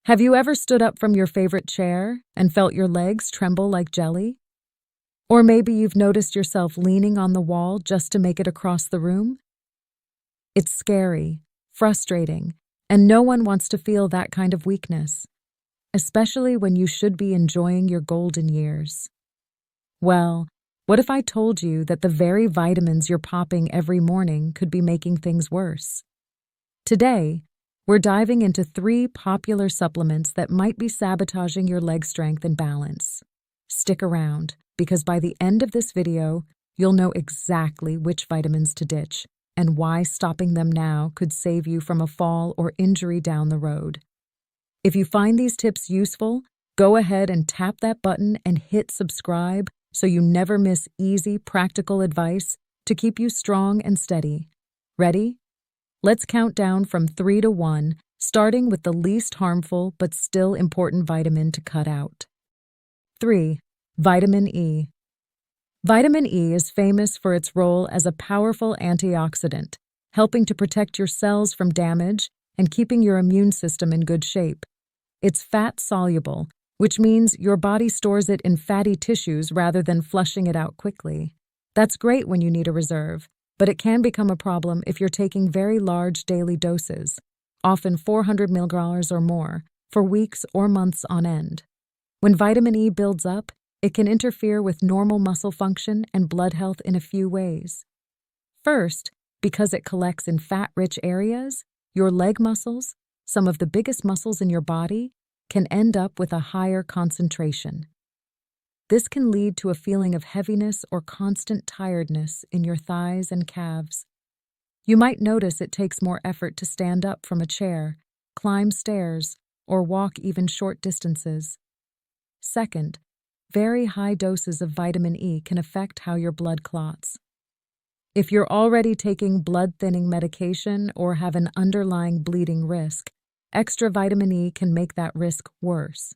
Have you ever stood up from your favorite chair and felt your legs tremble like jelly? Or maybe you've noticed yourself leaning on the wall just to make it across the room? It's scary, frustrating, and no one wants to feel that kind of weakness, especially when you should be enjoying your golden years. Well, what if I told you that the very vitamins you're popping every morning could be making things worse? Today, we're diving into 3 popular supplements that might be sabotaging your leg strength and balance. Stick around, because by the end of this video, you'll know exactly which vitamins to ditch and why stopping them now could save you from a fall or injury down the road. If you find these tips useful, go ahead and tap that button and hit subscribe so you never miss easy, practical advice to keep you strong and steady. Ready? Let's count down from 3 to 1, starting with the least harmful but still important vitamin to cut out. 3. Vitamin E. Vitamin E is famous for its role as a powerful antioxidant, helping to protect your cells from damage and keeping your immune system in good shape. It's fat-soluble, which means your body stores it in fatty tissues rather than flushing it out quickly. That's great when you need a reserve, but it can become a problem if you're taking very large daily doses, often 400 milligrams or more, for weeks or months on end. When vitamin E builds up, it can interfere with normal muscle function and blood health in a few ways. First, because it collects in fat-rich areas, your leg muscles, some of the biggest muscles in your body, can end up with a higher concentration. This can lead to a feeling of heaviness or constant tiredness in your thighs and calves. You might notice it takes more effort to stand up from a chair, climb stairs, or walk even short distances. Second, very high doses of vitamin E can affect how your blood clots. If you're already taking blood-thinning medication or have an underlying bleeding risk, extra vitamin E can make that risk worse.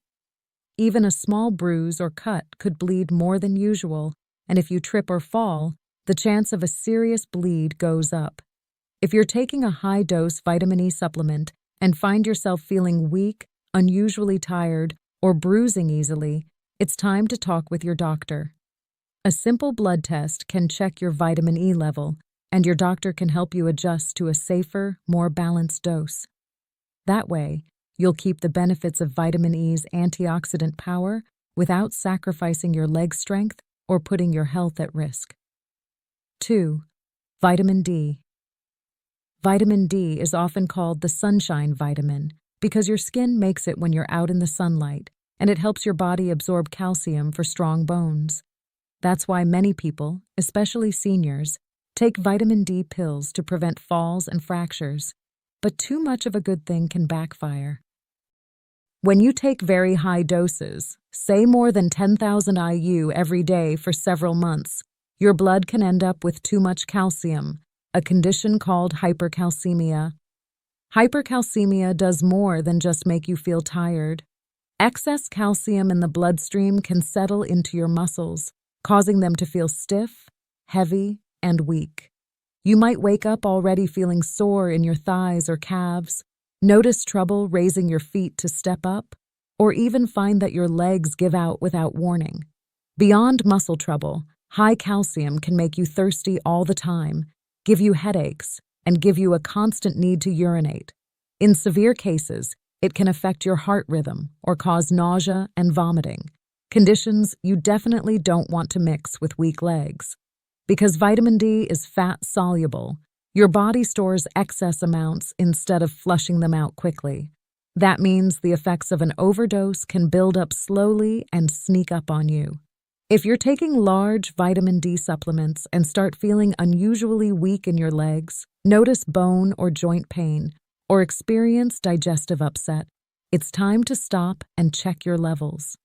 Even a small bruise or cut could bleed more than usual, and if you trip or fall, the chance of a serious bleed goes up. If you're taking a high-dose vitamin E supplement and find yourself feeling weak, unusually tired, or bruising easily, it's time to talk with your doctor. A simple blood test can check your vitamin E level, and your doctor can help you adjust to a safer, more balanced dose. That way, you'll keep the benefits of vitamin E's antioxidant power without sacrificing your leg strength or putting your health at risk. 2. Vitamin D. Vitamin D is often called the sunshine vitamin because your skin makes it when you're out in the sunlight, and it helps your body absorb calcium for strong bones. That's why many people, especially seniors, take vitamin D pills to prevent falls and fractures. But too much of a good thing can backfire. When you take very high doses, say more than 10,000 IU every day for several months, your blood can end up with too much calcium, a condition called hypercalcemia. Hypercalcemia does more than just make you feel tired. Excess calcium in the bloodstream can settle into your muscles, causing them to feel stiff, heavy, and weak. You might wake up already feeling sore in your thighs or calves, notice trouble raising your feet to step up, or even find that your legs give out without warning. Beyond muscle trouble, high calcium can make you thirsty all the time, give you headaches, and give you a constant need to urinate. In severe cases, it can affect your heart rhythm or cause nausea and vomiting, conditions you definitely don't want to mix with weak legs. Because vitamin D is fat-soluble, your body stores excess amounts instead of flushing them out quickly. That means the effects of an overdose can build up slowly and sneak up on you. If you're taking large vitamin D supplements and start feeling unusually weak in your legs, notice bone or joint pain, or experience digestive upset, it's time to stop and check your levels.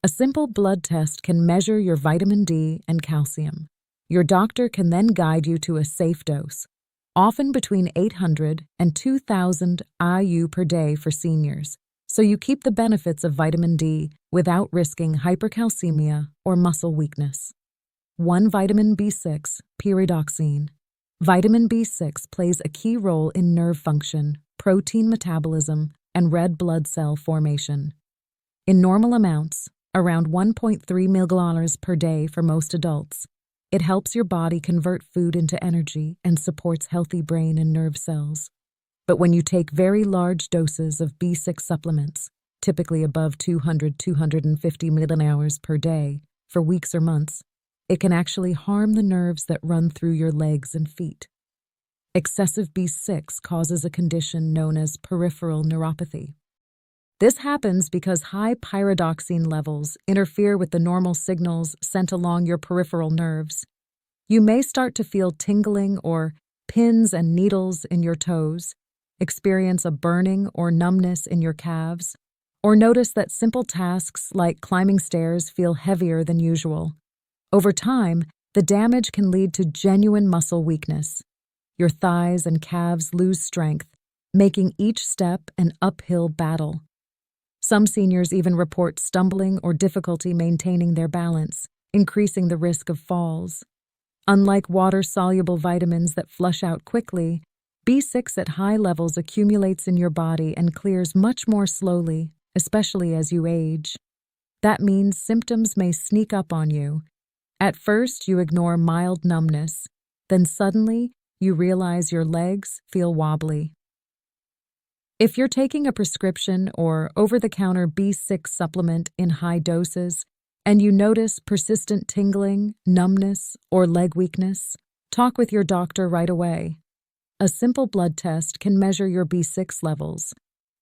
A simple blood test can measure your vitamin D and calcium. Your doctor can then guide you to a safe dose, often between 800 and 2,000 IU per day for seniors, so you keep the benefits of vitamin D without risking hypercalcemia or muscle weakness. 1. Vitamin B6, pyridoxine. Vitamin B6 plays a key role in nerve function, protein metabolism, and red blood cell formation. In normal amounts, around 1.3 milliliters per day for most adults, it helps your body convert food into energy and supports healthy brain and nerve cells. But when you take very large doses of B6 supplements, typically above 200-250 milliliters per day, for weeks or months, it can actually harm the nerves that run through your legs and feet. Excessive B6 causes a condition known as peripheral neuropathy. This happens because high pyridoxine levels interfere with the normal signals sent along your peripheral nerves. You may start to feel tingling or pins and needles in your toes, experience a burning or numbness in your calves, or notice that simple tasks like climbing stairs feel heavier than usual. Over time, the damage can lead to genuine muscle weakness. Your thighs and calves lose strength, making each step an uphill battle. Some seniors even report stumbling or difficulty maintaining their balance, increasing the risk of falls. Unlike water-soluble vitamins that flush out quickly, B6 at high levels accumulates in your body and clears much more slowly, especially as you age. That means symptoms may sneak up on you. At first, you ignore mild numbness, then suddenly, you realize your legs feel wobbly. If you're taking a prescription or over-the-counter B6 supplement in high doses, and you notice persistent tingling, numbness, or leg weakness, talk with your doctor right away. A simple blood test can measure your B6 levels.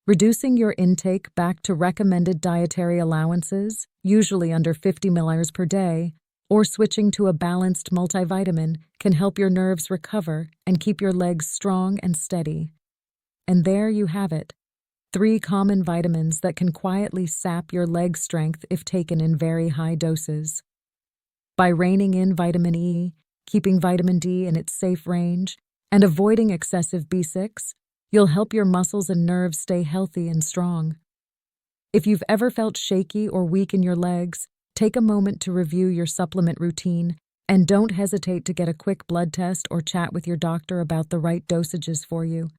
Reducing your intake back to recommended dietary allowances, usually under 50 milliliters per day, or switching to a balanced multivitamin can help your nerves recover and keep your legs strong and steady. And there you have it, 3 common vitamins that can quietly sap your leg strength if taken in very high doses. By reining in vitamin E, keeping vitamin D in its safe range, and avoiding excessive B6, you'll help your muscles and nerves stay healthy and strong. If you've ever felt shaky or weak in your legs, take a moment to review your supplement routine, and don't hesitate to get a quick blood test or chat with your doctor about the right dosages for you.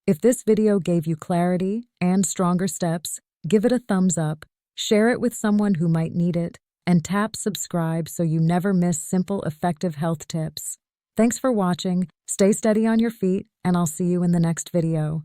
If this video gave you clarity and stronger steps, give it a thumbs up, share it with someone who might need it, and tap subscribe so you never miss simple, effective health tips. Thanks for watching, stay steady on your feet, and I'll see you in the next video.